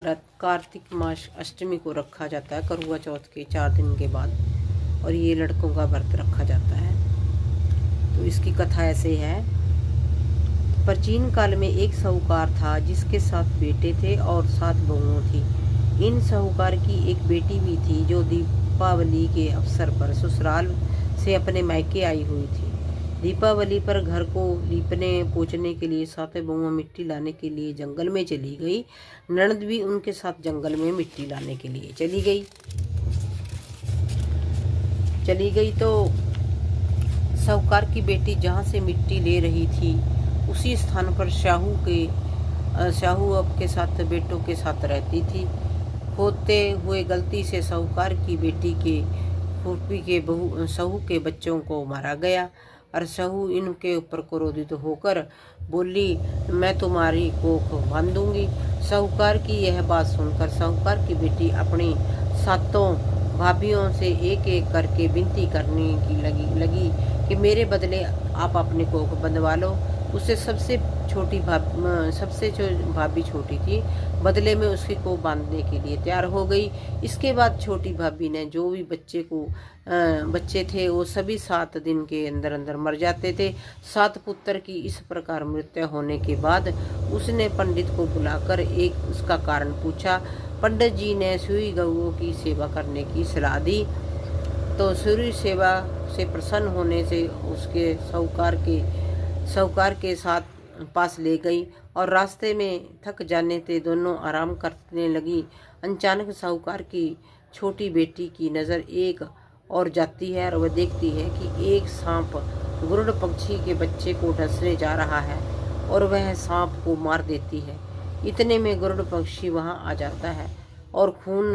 व्रत कार्तिक मास अष्टमी को रखा जाता है, करवा चौथ के 4 दिन के बाद, और ये लड़कों का व्रत रखा जाता है। तो इसकी कथा ऐसे है। प्राचीन काल में एक साहूकार था जिसके 7 बेटे थे और 7 बहुएं थी। इन साहूकार की एक बेटी भी थी जो दीपावली के अवसर पर ससुराल से अपने मायके आई हुई थी। दीपावली पर घर को लीपने पोछने के लिए 7 बहुएं मिट्टी लाने के लिए जंगल में चली गई। ननद भी उनके साथ जंगल में मिट्टी लाने के लिए चली गई तो साहूकार की बेटी जहाँ से मिट्टी ले रही थी उसी स्थान पर शाहू अपने साथ बेटों के साथ रहती थी। होते हुए गलती से साहूकार की बेटी के फूफी के साहू के बच्चों को मारा गया और साहू इनके ऊपर क्रोधित होकर बोली, मैं तुम्हारी कोख बांधूंगी। साहूकार की यह बात सुनकर साहूकार की बेटी अपनी 7 भाभियों से एक एक करके विनती करने की लगी कि मेरे बदले आप अपनी कोख बंधवा लो। उससे सबसे भाभी छोटी थी, बदले में उसकी को बांधने के लिए तैयार हो गई। इसके बाद छोटी भाभी ने जो भी बच्चे थे वो सभी 7 दिन के अंदर अंदर मर जाते थे। 7 पुत्र की इस प्रकार मृत्यु होने के बाद उसने पंडित को बुलाकर एक उसका कारण पूछा। पंडित जी ने सुई गऊओं की सेवा करने की सलाह दी। तो सूर्य सेवा से प्रसन्न होने से उसके साहूकार के साथ पास ले गई और रास्ते में थक जाने से दोनों आराम करने लगी। अचानक साहूकार की छोटी बेटी की नज़र एक और जाती है और वह देखती है कि एक सांप गरुड़ पक्षी के बच्चे को डसने जा रहा है और वह सांप को मार देती है। इतने में गरुड़ पक्षी वहां आ जाता है और खून